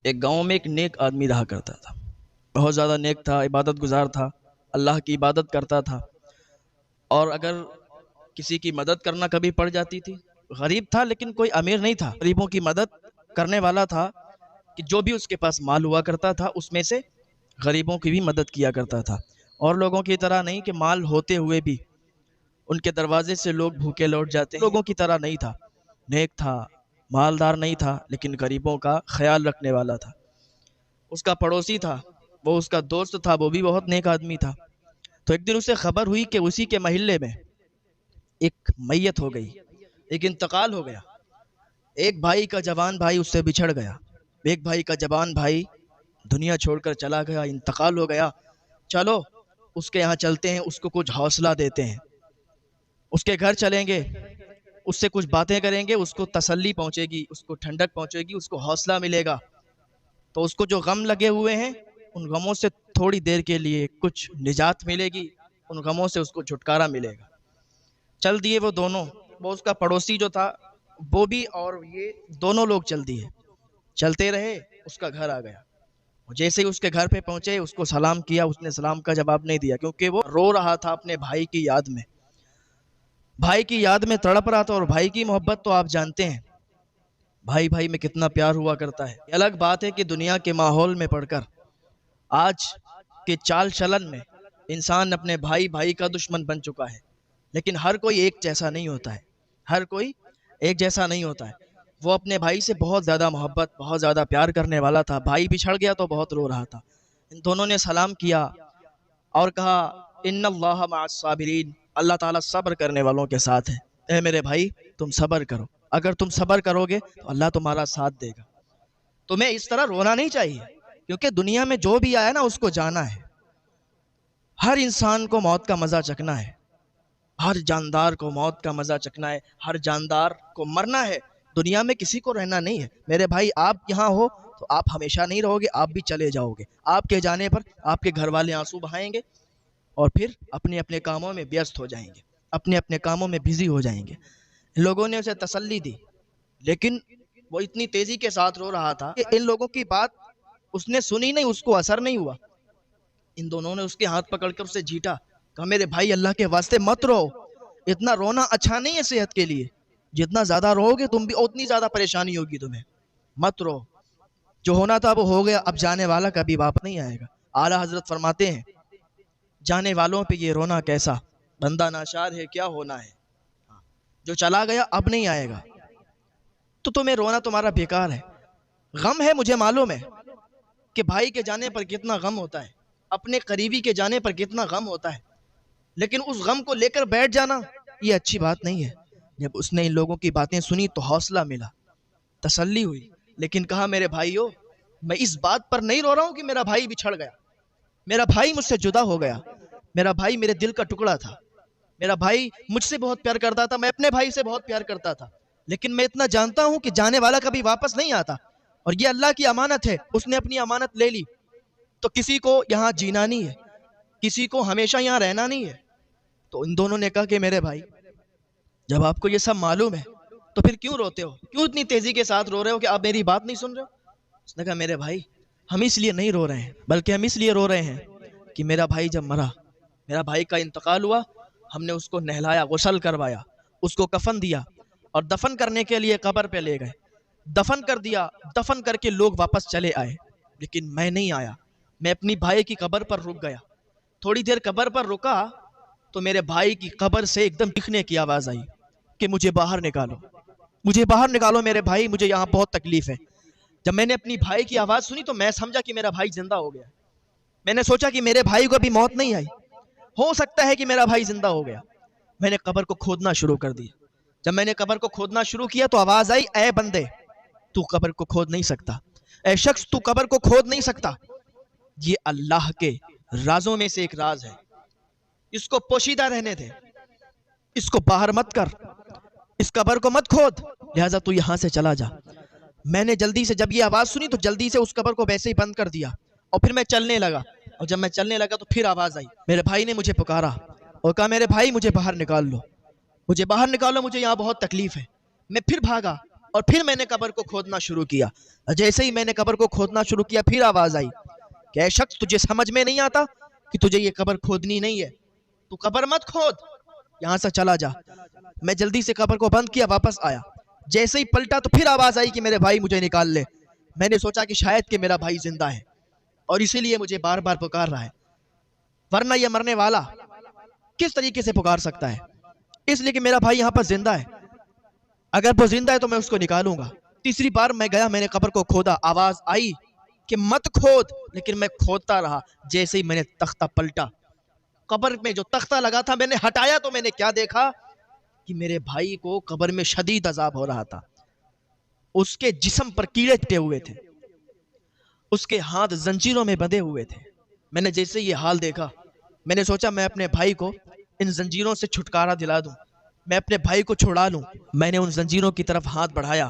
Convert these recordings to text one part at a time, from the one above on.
ایک گاؤں میں ایک نیک آدمی رہا کرتا تھا، بہت زیادہ نیک تھا، عبادت گزار تھا، اللہ کی عبادت کرتا تھا، اور اگر کسی کی مدد کرنا کبھی پڑ جاتی تھی، غریب تھا لیکن کوئی امیر نہیں تھا، غریبوں کی مدد کرنے والا تھا کہ جو بھی اس کے پاس مال ہوا کرتا تھا اس میں سے غریبوں کی بھی مدد کیا کرتا تھا، اور لوگوں کی طرح نہیں کہ مال ہوتے ہوئے بھی ان کے دروازے سے لوگ بھوکے لوٹ جاتے ہیں، لوگوں کی طرح نہیں تھا، نیک تھا، مالدار نہیں تھا لیکن غریبوں کا خیال رکھنے والا تھا۔ اس کا پڑوسی تھا، وہ اس کا دوست تھا، وہ بھی بہت نیک آدمی تھا۔ تو ایک دن اسے خبر ہوئی کہ اسی کے محلے میں ایک میت ہو گئی، ایک انتقال ہو گیا، ایک بھائی کا جوان بھائی اس سے بچھڑ گیا، ایک بھائی کا جوان بھائی دنیا چھوڑ کر چلا گیا، انتقال ہو گیا۔ چلو اس کے یہاں چلتے ہیں، اس کو کچھ حوصلہ دیتے ہیں، اس کے گھر چلیں گے، اس سے کچھ باتیں کریں گے، اس کو تسلی پہنچے گی، اس کو ٹھنڈک پہنچے گی، اس کو حوصلہ ملے گا، تو اس کو جو غم لگے ہوئے ہیں ان غموں سے تھوڑی دیر کے لیے کچھ نجات ملے گی، ان غموں سے اس کو چھٹکارا ملے گا۔ چل دیے وہ دونوں، وہ اس کا پڑوسی جو تھا وہ بھی اور یہ دونوں لوگ چل دیے، چلتے رہے، اس کا گھر آ گیا۔ جیسے ہی اس کے گھر پہ پہنچے اس کو سلام کیا، اس نے سلام کا جواب نہیں دیا کیونکہ وہ رو رہا تھا اپنے بھائی کی یاد میں، بھائی کی یاد میں تڑپ رہا تھا، اور بھائی کی محبت تو آپ جانتے ہیں بھائی بھائی میں کتنا پیار ہوا کرتا ہے۔ یہ الگ بات ہے کہ دنیا کے ماحول میں پڑھ کر آج کے چال چلن میں انسان اپنے بھائی بھائی کا دشمن بن چکا ہے، لیکن ہر کوئی ایک جیسا نہیں ہوتا ہے، ہر کوئی ایک جیسا نہیں ہوتا ہے۔ وہ اپنے بھائی سے بہت زیادہ محبت، بہت زیادہ پیار کرنے والا تھا، بھائی بچھڑ گیا تو بہت رو رہا تھا۔ ان دونوں نے سلام کیا اور کہا ان اللہ مع الصابرین، اللہ تعالیٰ صبر کرنے والوں کے ساتھ ہے۔ اے میرے بھائی تم صبر کرو، اگر تم صبر کرو گے تو اللہ تمہارا ساتھ دے گا۔ تمہیں اس طرح رونا نہیں چاہیے کیونکہ دنیا میں جو بھی آیا نا اس کو جانا ہے، ہر انسان کو موت کا مزہ چکھنا ہے، ہر جاندار کو موت کا مزہ چکھنا ہے، ہر جاندار کو مرنا ہے، دنیا میں کسی کو رہنا نہیں ہے۔ میرے بھائی آپ یہاں ہو تو آپ ہمیشہ نہیں رہو گے، آپ بھی چلے جاؤ گے، آپ کے جانے پر آپ کے گھر والے آنسو بہائیں گے اور پھر اپنے اپنے کاموں میں ویست ہو جائیں گے، اپنے اپنے کاموں میں بزی ہو جائیں گے۔ لوگوں نے اسے تسلی دی لیکن وہ اتنی تیزی کے ساتھ رو رہا تھا کہ ان لوگوں کی بات اس نے سنی نہیں، اس کو اثر نہیں ہوا۔ ان دونوں نے اس کے ہاتھ پکڑ کر اسے جھیٹا، کہا میرے بھائی اللہ کے واسطے مت رو، اتنا رونا اچھا نہیں ہے صحت کے لیے، جتنا زیادہ رو گے تم بھی اتنی زیادہ پریشانی ہوگی تمہیں، مت رو، جو ہونا تھا وہ ہو گیا، اب جانے والا کبھی واپس نہیں آئے گا۔ اعلیٰ حضرت فرماتے ہیں جانے والوں پہ یہ رونا کیسا، بندہ ناشاد ہے کیا ہونا ہے، جو چلا گیا اب نہیں آئے گا، تو تمہیں رونا تمہارا بیکار ہے۔ غم ہے مجھے معلوم ہے کہ بھائی کے جانے پر کتنا غم ہوتا ہے، اپنے قریبی کے جانے پر کتنا غم ہوتا ہے، لیکن اس غم کو لے کر بیٹھ جانا یہ اچھی بات نہیں ہے۔ جب اس نے ان لوگوں کی باتیں سنی تو حوصلہ ملا، تسلی ہوئی، لیکن کہا میرے بھائیو میں اس بات پر نہیں رو رہا ہوں کہ میرا بھائی بچھڑ گیا، میرا بھائی مجھ سے جدا ہو گیا، میرا بھائی میرے دل کا ٹکڑا تھا، میرا بھائی مجھ سے بہت پیار کرتا تھا، میں اپنے بھائی سے بہت پیار کرتا تھا، لیکن میں اتنا جانتا ہوں کہ جانے والا کبھی واپس نہیں آتا، اور یہ اللہ کی امانت ہے، اس نے اپنی امانت لے لی، تو کسی کو یہاں جینا نہیں ہے، کسی کو ہمیشہ یہاں رہنا نہیں ہے۔ تو ان دونوں نے کہا کہ میرے بھائی جب آپ کو یہ سب معلوم ہے تو پھر کیوں روتے ہو، کیوں اتنی تیزی کے ساتھ رو رہے ہو کہ آپ میری بات نہیں سن رہے ہو؟ اس نے کہا میرے بھائی ہم اس لیے نہیں رو رہے ہیں، بلکہ ہم اس لیے رو رہے ہیں کہ میرا بھائی جب مرا، میرا بھائی کا انتقال ہوا، ہم نے اس کو نہلایا، غسل کروایا، اس کو کفن دیا اور دفن کرنے کے لیے قبر پہ لے گئے، دفن کر دیا، دفن کر کے لوگ واپس چلے آئے، لیکن میں نہیں آیا، میں اپنی بھائی کی قبر پر رک گیا۔ تھوڑی دیر قبر پر رکا تو میرے بھائی کی قبر سے ایک دم چیخنے کی آواز آئی کہ مجھے باہر نکالو، مجھے باہر نکالو میرے بھائی، مجھے یہاں بہت تکلیف ہے۔ جب میں نے اپنی بھائی کی آواز سنی تو میں سمجھا کہ میرا بھائی زندہ ہو گیا، میں نے سوچا کہ میرے بھائی کو ابھی موت نہیں آئی، ہو سکتا ہے کہ میرا بھائی زندہ ہو گیا۔ میں نے قبر کو کھودنا شروع کر دیا، جب میں نے قبر کو کھودنا شروع کیا تو آواز آئی اے بندے تو قبر کو کھود نہیں سکتا، اے شخص تو قبر کو کھود نہیں سکتا، یہ اللہ کے رازوں میں سے ایک راز ہے، اس کو پوشیدہ رہنے دے، اس کو باہر مت کر، اس قبر کو مت کھود، لہٰذا تو یہاں سے چلا جا۔ میں نے جلدی سے جب یہ آواز سنی تو جلدی سے اس قبر کو ویسے ہی بند کر دیا اور پھر میں چلنے لگا، اور جب میں چلنے لگا تو پھر آواز آئی، میرے بھائی نے مجھے پکارا اور کہا میرے بھائی مجھے باہر نکال لو، مجھے باہر نکالو، مجھے یہاں بہت تکلیف ہے۔ میں پھر بھاگا، اور پھر میں نے قبر کو کھودنا شروع کیا. جیسے ہی میں نے قبر کو کھودنا شروع کیا پھر آواز آئی کہ اے شخص تجھے سمجھ میں نہیں آتا کہ تجھے یہ قبر کھودنی نہیں ہے, تو قبر مت کھود, یہاں سے چلا جا. میں جلدی سے قبر کو بند کیا, واپس آیا. جیسے ہی پلٹا تو پھر آواز آئی کہ میرے بھائی مجھے نکال لے. میں نے سوچا کہ شاید کہ میرا بھائی زندہ ہے اور اسی لیے مجھے بار بار پکار رہا ہے, ورنہ یہ مرنے والا کس طریقے سے پکار سکتا ہے. اس لیے کہ میرا بھائی یہاں پر زندہ ہے, اگر وہ زندہ ہے تو میں اس کو نکالوں گا. تیسری بار میں گیا, میں نے قبر کو کھودا, آواز آئی کہ مت کھود, لیکن میں کھودتا رہا. جیسے ہی میں نے تختہ پلٹا, قبر میں جو تختہ لگا تھا میں نے ہٹایا تو میں نے کیا دیکھا کہ میرے بھائی کو قبر میں شدید عذاب ہو رہا تھا. اس کے جسم پر کیڑے ٹے ہوئے تھے, اس کے ہاتھ زنجیروں میں بندھے ہوئے تھے. میں نے جیسے یہ حال دیکھا میں نے سوچا میں اپنے بھائی کو ان زنجیروں سے چھٹکارا دلا دوں, میں اپنے بھائی کو چھڑا لوں. میں نے ان زنجیروں کی طرف ہاتھ بڑھایا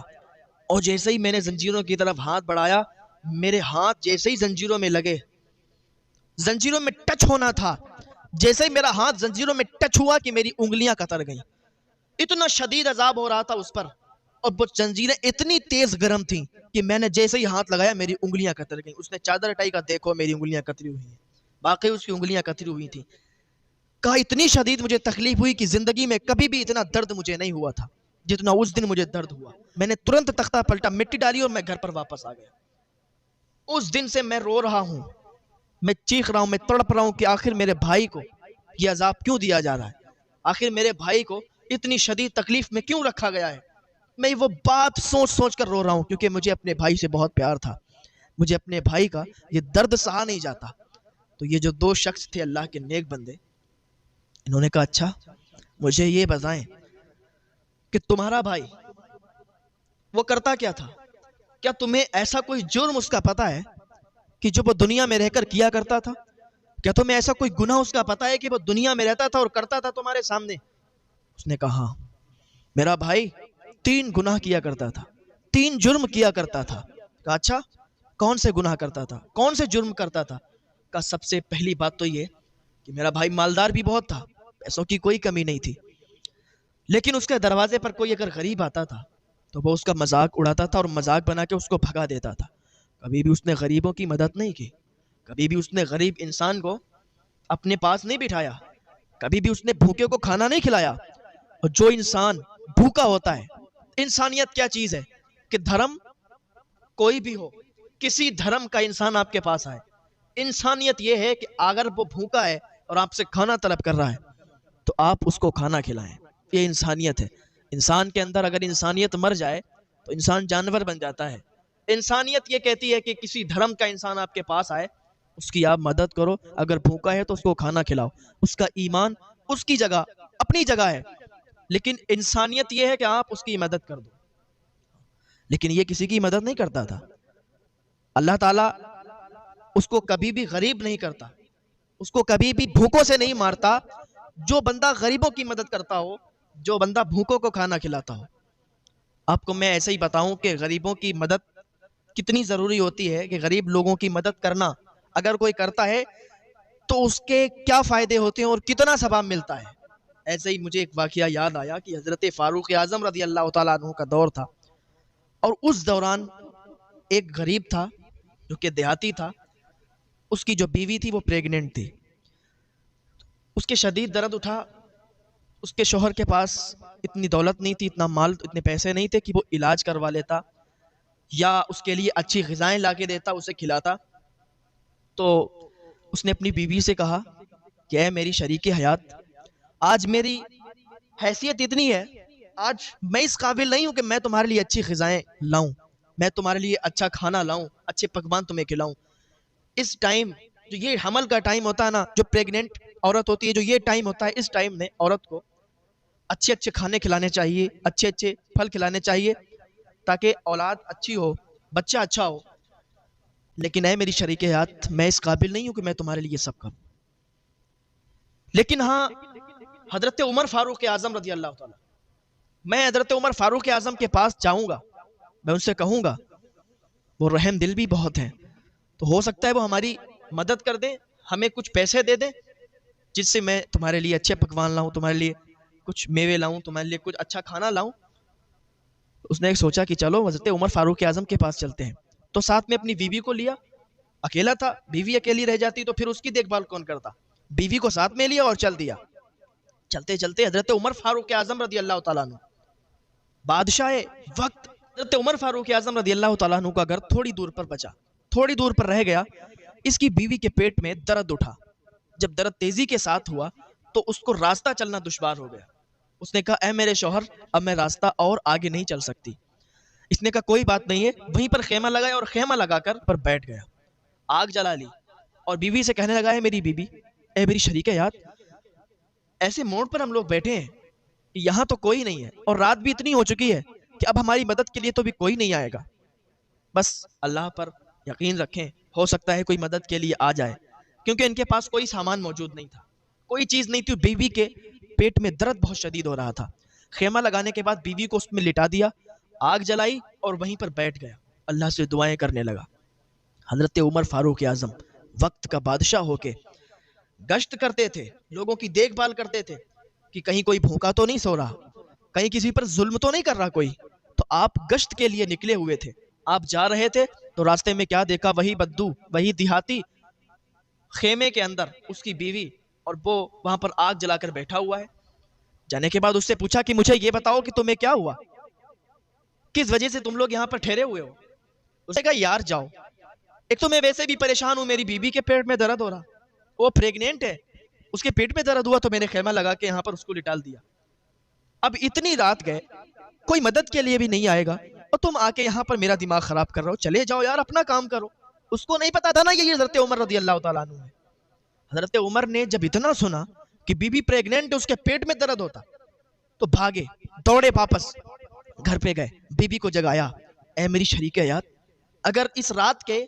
اور جیسے ہی میں نے زنجیروں کی طرف ہاتھ بڑھایا, میرے ہاتھ جیسے ہی زنجیروں میں لگے, زنجیروں میں ٹچ ہونا تھا, جیسے ہی میرا ہاتھ زنجیروں میں ٹچ ہوا کہ میری انگلیاں قطر گئیں. اتنا شدید عذاب ہو رہا تھا اس پر, اور وہ زنجیریں اتنی تیز گرم تھیں کہ میں نے جیسے ہی ہاتھ لگایا میری انگلیاں قطر گئیں. اس نے چادر ہٹائی, کا دیکھو میری انگلیاں قطری ہوئی ہیں. واقعی اس کی انگلیاں قطری ہوئی تھیں. کہا اتنی شدید مجھے تکلیف ہوئی کہ زندگی میں کبھی بھی اتنا درد مجھے نہیں ہوا تھا جتنا اس دن مجھے درد ہوا. میں نے ترنت تختہ پلٹا, مٹی ڈالی اور میں گھر پر واپس آ گیا. اس دن سے میں رو رہا ہوں, میں چیخ رہا ہوں, میں تڑپ رہا ہوں کہ آخر میرے بھائی کو یہ عذاب کیوں دیا جا رہا ہے, آخر میرے بھائی کو اتنی شدید تکلیف میں کیوں رکھا گیا ہے. میں وہ بات سوچ سوچ کر رو رہا ہوں کیونکہ مجھے اپنے بھائی سے بہت پیار تھا, مجھے اپنے بھائی کا یہ درد سہا نہیں جاتا. تو یہ جو دو شخص تھے اللہ کے نیک بندے, انہوں نے کہا اچھا مجھے یہ بتائیں کہ تمہارا بھائی وہ کرتا کیا تھا, کیا تمہیں ایسا کوئی جرم اس کا پتہ ہے کہ جو وہ دنیا میں رہ کر کیا کرتا تھا, کیا تمہیں ایسا کوئی گناہ اس کا پتہ ہے کہ وہ دنیا میں رہتا تھا اور کرتا تھا تمہارے سامنے. اس نے کہا ہاں, میرا بھائی 3 گناہ کیا کرتا تھا, 3 جرم کیا کرتا تھا. کہا اچھا کون سے گناہ کرتا تھا, کون سے جرم کرتا تھا. کہا سب سے پہلی بات تو یہ کہ میرا بھائی مالدار بھی بہت تھا, پیسوں کی کوئی کمی نہیں تھی, لیکن اس کے دروازے پر کوئی اگر غریب آتا تھا تو وہ اس کا مذاق اڑاتا تھا اور مذاق بنا کے اس کو بھگا دیتا تھا. کبھی بھی اس نے غریبوں کی مدد نہیں کی, کبھی بھی اس نے غریب انسان کو اپنے پاس نہیں بٹھایا, کبھی بھی اس نے بھوکے کو کھانا نہیں کھلایا. اور جو انسان بھوکا ہوتا ہے, انسانیت کیا چیز ہے کہ دھرم کوئی بھی ہو, کسی دھرم کا انسان آپ کے پاس آئے, انسانیت یہ ہے کہ اگر وہ بھوکا ہے اور آپ سے کھانا طلب کر رہا ہے تو آپ اس کو کھانا کھلائیں. یہ انسانیت ہے. انسان کے اندر اگر انسانیت مر جائے تو انسان جانور بن جاتا ہے. انسانیت یہ کہتی ہے کہ کسی دھرم کا انسان آپ کے پاس آئے, اس کی آپ مدد کرو, اگر بھوکا ہے تو اس کو کھانا کھلاؤ. اس کا ایمان اس کی جگہ اپنی جگہ ہے, لیکن انسانیت یہ ہے کہ آپ اس کی مدد کر دو. لیکن یہ کسی کی مدد نہیں کرتا تھا. اللہ تعالیٰ اس کو کبھی بھی غریب نہیں کرتا, اس کو کبھی بھی بھوکوں سے نہیں مارتا. جو بندہ غریبوں کی مدد کرتا ہو, جو بندہ بھوکوں کو کھانا کھلاتا ہو. آپ کو میں ایسے ہی بتاؤں کہ غریبوں کی مدد کتنی ضروری ہوتی ہے, کہ غریب لوگوں کی مدد کرنا اگر کوئی کرتا ہے تو اس کے کیا فائدے ہوتے ہیں اور کتنا ثواب ملتا ہے. ایسے ہی مجھے ایک واقعہ یاد آیا کہ حضرت فاروق اعظم رضی اللہ تعالیٰ عنہ کا دور تھا, اور اس دوران ایک غریب تھا جو کہ دیہاتی تھا, اس کی جو بیوی تھی وہ پریگننٹ تھی. اس کے شدید درد اٹھا, اس کے شوہر کے پاس اتنی دولت نہیں تھی, اتنا مال, اتنے پیسے نہیں تھے کہ وہ علاج کروا لیتا یا اس کے لیے اچھی غذائیں لا کے دیتا, اسے کھلاتا. تو اس نے اپنی بیوی سے کہا کہ اے میری شریک حیات, آج میری حیثیت اتنی ہے, آج میں اس قابل نہیں ہوں کہ میں تمہارے لیے اچھی غذائیں لاؤں, میں تمہارے لیے اچھا کھانا لاؤں, اچھے پکوان تمہیں کھلاؤں. اس ٹائم جو یہ حمل کا ٹائم ہوتا ہے نا, جو پریگننٹ عورت ہوتی ہے, جو یہ ٹائم ہوتا ہے, اس ٹائم میں عورت کو اچھے اچھے کھانے کھلانے چاہیے, اچھے اچھے پھل کھلانے چاہیے تاکہ اولاد اچھی ہو, بچہ اچھا ہو. لیکن اے میری شریک حیات, میں اس قابل نہیں ہوں کہ میں تمہارے لیے سب کروں. لیکن ہاں حضرت عمر فاروق اعظم رضی اللہ تعالیٰ, میں حضرت عمر فاروق اعظم کے پاس جاؤں گا, میں ان سے کہوں گا, وہ رحم دل بھی بہت ہیں, تو ہو سکتا ہے وہ ہماری مدد کر دیں, ہمیں کچھ پیسے دے دیں جس سے میں تمہارے لیے اچھے پکوان لاؤں, تمہارے لیے کچھ میوے لاؤں, تمہارے لیے کچھ اچھا کھانا لاؤں. اس نے ایک سوچا کہ چلو حضرت عمر فاروق اعظم کے پاس چلتے ہیں، تو ساتھ میں اپنی بیوی کو لیا. اکیلا تھا، بیوی اکیلی رہ جاتی تو پھر اس کی دیکھ بھال کون کرتا. بیوی کو ساتھ میں لیا اور چل دیا. چلتے چلتے حضرت عمر فاروق اعظم رضی اللہ تعالیٰ عنہ، بادشاہ وقت، حضرت عمر فاروق اعظم رضی اللہ تعالیٰ عنہ کا گھر تھوڑی دور پر بچا، تھوڑی دور پر رہ گیا. اس کی بیوی کے پیٹ میں درد اٹھا. جب درد تیزی کے ساتھ ہوا تو اس کو راستہ چلنا دشوار ہو گیا. اس نے کہا اے میرے شوہر، اب میں راستہ اور آگے نہیں چل سکتی. اس نے کہا کوئی بات نہیں ہے. وہیں پر خیمہ لگایا اور خیمہ لگا کر پر بیٹھ گیا. آگ جلا لی اور بیوی سے کہنے لگا ہے میری بیوی، اے میری شریک یاد، ایسے موڑ پر ہم لوگ بیٹھے ہیں، یہاں تو کوئی نہیں ہے اور رات بھی اتنی ہو چکی ہے کہ اب ہماری مدد کے لیے تو بھی کوئی نہیں آئے گا. بس اللہ پر یقین رکھیں، ہو سکتا ہے کوئی مدد کے لیے آ جائے. کیونکہ ان کے پاس کوئی سامان موجود نہیں تھا، کوئی چیز نہیں تھی. بیوی کے پیٹ میں درد بہت شدید ہو رہا تھا. خیمہ لگانے کے بعد بیوی کو اس میں لٹا دیا، آگ جلائی اور وہیں پر بیٹھ گیا. اللہ سے دعائیں کرنے لگا. حضرت عمر فاروق اعظم وقت کا بادشاہ ہو کے گشت کرتے تھے، لوگوں کی دیکھ بھال کرتے تھے کہ کہیں کوئی بھوکا تو نہیں سو رہا، کہیں کسی پر ظلم تو نہیں کر رہا کوئی. تو آپ گشت کے لیے نکلے ہوئے تھے. آپ جا رہے تھے تو راستے میں کیا دیکھا؟ وہی بدو، وہی دیہاتی خیمے کے اندر اس کی بیوی، اور وہ وہاں پر آگ جلا کر بیٹھا ہوا ہے. جانے کے بعد اس سے پوچھا کہ مجھے یہ بتاؤ کہ تمہیں کیا ہوا، کس وجہ سے تم لوگ یہاں پر ٹھہرے ہوئے ہو. اس نے کہا یار جاؤ، ایک تو میں ویسے بھی پریشان ہوں، میری بیوی کے پیٹ میں درد ہو رہا، وہ پریگنینٹ ہے، اس کے پیٹ میں درد ہوا تو میں نے خیمہ لگا کے یہاں پر اس کو لٹال دیا. اب اتنی رات گئے، کوئی مدد کے لیے بھی نہیں آئے گا اور تم آ کے یہاں پر میرا دماغ خراب کر رہے ہو. چلے جاؤ یار، اپنا کام کرو. اس کو نہیں پتا تھا نا یہ حضرت عمر رضی اللہ تعالیٰ عنہ ہے. حضرت عمر نے جب اتنا سنا کہ بی بی پریگننٹ ہے، اس کے پیٹ میں درد ہوتا، تو بھاگے، دوڑے واپس گھر پہ گئے، بی بی کو جگایا. اے میری شریک یاد، اگر اس رات کے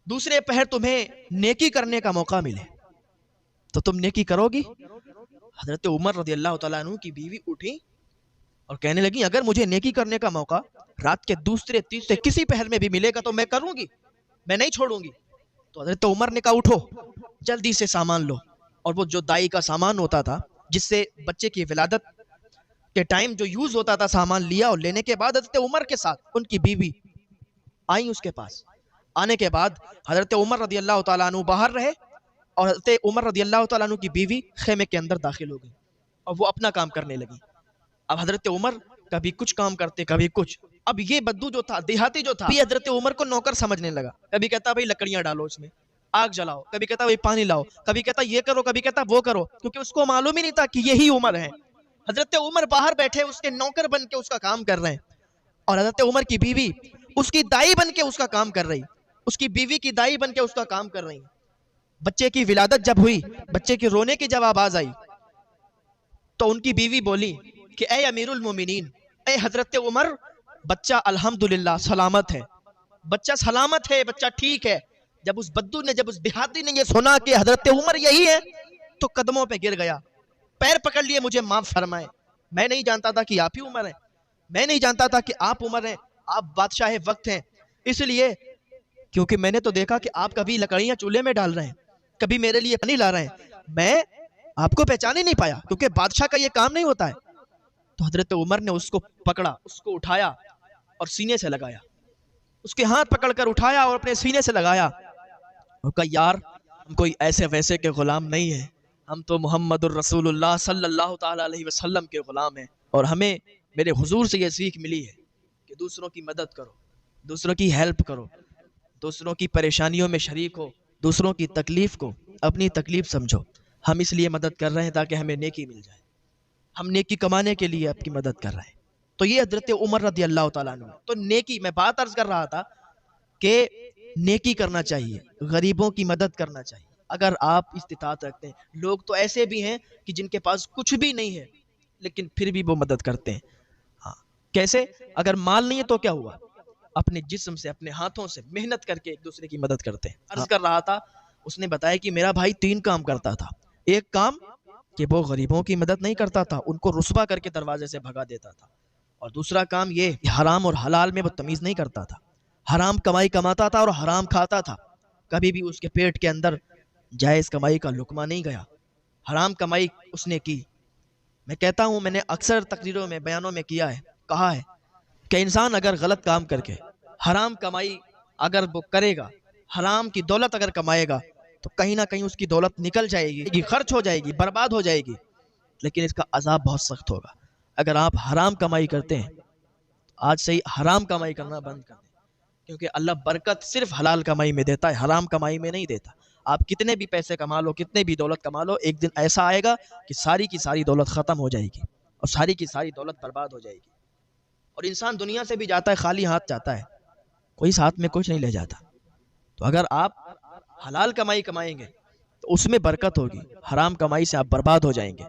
دوسرے پہر تمہیں نیکی کرنے کا موقع ملے تو تم نیکی کرو گی؟ حضرت عمر رضی اللہ تعالیٰ عنہ کی بیوی اٹھی اور کہنے لگی اگر مجھے نیکی کرنے کا موقع رات کے دوسرے تیسرے کسی پہر میں بھی ملے گا تو میں کروں گی، میں نہیں چھوڑوں گی. تو حضرت عمر نے کہا اٹھو، جلدی سے سامان لو. اور وہ جو دائی کا سامان ہوتا تھا جس سے بچے کی ولادت کے ٹائم جو یوز ہوتا تھا، سامان لیا. اور لینے کے بعد حضرت عمر کے ساتھ ان کی بیوی آئیں اس کے پاس. آنے کے بعد حضرت عمر رضی اللہ تعالیٰ عنہ باہر رہے اور حضرت عمر رضی اللہ تعالیٰ عنہ کی بیوی خیمے کے اندر داخل ہو گئی اور وہ اپنا کام کرنے لگی. اب حضرت عمر کبھی کچھ کام کرتے کبھی کچھ. اب یہ بدو جو تھا، دیہاتی جو تھا، بھی حضرت عمر کو نوکر سمجھنے لگا. کبھی کہتا بھائی لکڑیاں ڈالو اس میں، آگ جلاؤ، کبھی کہتا بھائی پانی لاؤ، کبھی کہتا یہ کرو، کبھی کہتا وہ کرو، کیونکہ اس کو معلوم ہی نہیں تھا کہ یہی عمر ہے. حضرت عمر باہر بیٹھے اس کے نوکر بن کے اس کا کام کر رہے ہیں اور حضرت عمر کی بیوی اس کی دائی بن کے اس کا کام کر رہی، اس کی بیوی کی دائی بن کے اس کا کام کر رہی. بچے کی ولادت جب ہوئی، بچے کی رونے کی جب آواز آئی تو ان کی بیوی بولی کہ اے امیر المومنین، اے حضرت عمر، بچہ الحمدللہ سلامت ہے، بچہ سلامت ہے، بچہ ٹھیک ہے. جب اس بدو نے، جب اس دیہاتی نے یہ سنا کہ حضرت عمر یہی ہے تو قدموں پہ گر گیا، پیر پکڑ لیے، مجھے معاف فرمائے، میں نہیں جانتا تھا کہ آپ ہی عمر ہیں، میں نہیں جانتا تھا کہ آپ عمر ہیں، آپ بادشاہ وقت ہیں. اس لیے کیونکہ میں نے تو دیکھا کہ آپ کبھی لکڑیاں چولہے میں ڈال رہے ہیں، کبھی میرے لیے پانی لا رہے ہیں، میں آپ کو پہچان ہی نہیں پایا کیونکہ بادشاہ کا یہ کام نہیں ہوتا ہے. تو حضرت عمر نے اس کو پکڑا، اس کو اٹھایا اور سینے سے لگایا، اس کے ہاتھ پکڑ کر اٹھایا اور اپنے سینے سے لگایا اور کہا یار ہم کوئی ایسے ویسے کے غلام نہیں ہیں، ہم تو محمد الرسول اللہ صلی اللہ تعالیٰ علیہ وسلم کے غلام ہیں، اور ہمیں میرے حضور سے یہ سیکھ ملی ہے کہ دوسروں کی مدد کرو، دوسروں کی ہیلپ کرو، دوسروں کی پریشانیوں میں شریک ہو، دوسروں کی تکلیف کو اپنی تکلیف سمجھو. ہم اس لیے مدد کر رہے ہیں تاکہ ہمیں نیکی مل جائے، ہم نیکی کمانے کے لیے آپ کی مدد کر رہے ہیں. تو یہ حضرت عمر رضی اللہ تعالیٰ عنہ. تو نیکی، میں بات عرض کر رہا تھا کہ نیکی کرنا چاہیے، غریبوں کی مدد کرنا چاہیے اگر آپ استطاعت رکھتے ہیں. لوگ تو ایسے بھی ہیں کہ جن کے پاس کچھ بھی نہیں ہے لیکن پھر بھی وہ مدد کرتے ہیں. ہاں کیسے؟ اگر مال نہیں ہے تو کیا ہوا، اپنے جسم سے، اپنے ہاتھوں سے محنت کر کے ایک دوسرے کی مدد کرتے ہیں. عرض کر رہا تھا، اس نے بتایا کہ میرا بھائی 3 کام کرتا تھا. ایک کام کہ وہ غریبوں کی مدد نہیں کرتا تھا، ان کو رسوا کر کے دروازے سے بھگا دیتا تھا. اور دوسرا کام یہ کہ حرام اور حلال میں وہ تمیز نہیں کرتا تھا، حرام کمائی کماتا تھا اور حرام کھاتا تھا. کبھی بھی اس کے پیٹ کے اندر جائز کمائی کا لقمہ نہیں گیا، حرام کمائی اس نے کی. میں کہتا ہوں، میں نے اکثر تقریروں میں، بیانوں میں کیا ہے، کہا ہے کہ انسان اگر غلط کام کر کے حرام کمائی اگر وہ کرے گا، حرام کی دولت اگر کمائے گا، تو کہیں نہ کہیں اس کی دولت نکل جائے گی، خرچ ہو جائے گی، برباد ہو جائے گی، لیکن اس کا عذاب بہت سخت ہوگا۔ اگر آپ حرام کمائی کرتے ہیں، آج سے ہی حرام کمائی کرنا بند کر دیں، کیونکہ اللہ برکت صرف حلال کمائی میں دیتا ہے، حرام کمائی میں نہیں دیتا۔ آپ کتنے بھی پیسے کما لو، کتنے بھی دولت کما لو، ایک دن ایسا آئے گا کہ ساری کی ساری دولت ختم ہو جائے گی اور ساری کی ساری دولت برباد ہو جائے گی، اور انسان دنیا سے بھی جاتا ہے خالی ہاتھ جاتا ہے، کوئی ساتھ میں کچھ نہیں لے جاتا۔ تو اگر آپ حلال کمائی کمائیں گے تو اس میں برکت ہوگی، حرام کمائی سے آپ برباد ہو جائیں گے۔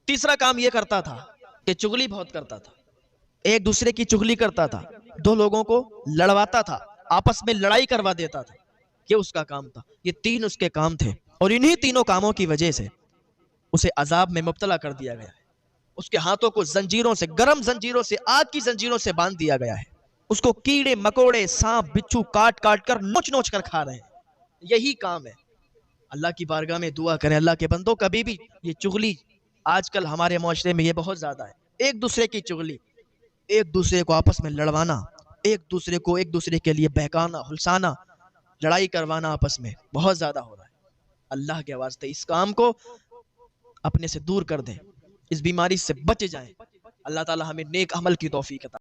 تیسرا کام یہ کرتا تھا کہ چغلی بہت کرتا تھا، ایک دوسرے کی چغلی کرتا تھا، دو لوگوں کو لڑواتا تھا، آپس میں لڑائی کروا دیتا تھا، یہ اس کا کام تھا۔ یہ تین اس کے کام تھے، اور انہی تینوں کاموں کی وجہ سے اسے عذاب میں مبتلا کر دیا گیا ہے۔ اس کے ہاتھوں کو زنجیروں سے، گرم زنجیروں سے، آگ کی زنجیروں سے باندھ دیا گیا ہے۔ اس کو کیڑے مکوڑے سانپ بچھو کاٹ کاٹ کر نوچ نوچ کر کھا رہے ہیں، یہی کام ہے۔ اللہ کی بارگاہ میں دعا کریں، اللہ کے بندوں، کبھی بھی یہ چغلی آج کل ہمارے معاشرے میں یہ بہت زیادہ ہے، ایک دوسرے کی چغلی، ایک دوسرے کو آپس میں لڑوانا، ایک دوسرے کے لیے بہکانا، ہلسانا، لڑائی کروانا آپس میں بہت زیادہ ہو رہا ہے۔ اللہ کے واسطے اس کام کو اپنے سے دور کر دیں، اس بیماری سے بچ جائیں۔ اللہ تعالی ہمیں نیک عمل کی توفیق عطا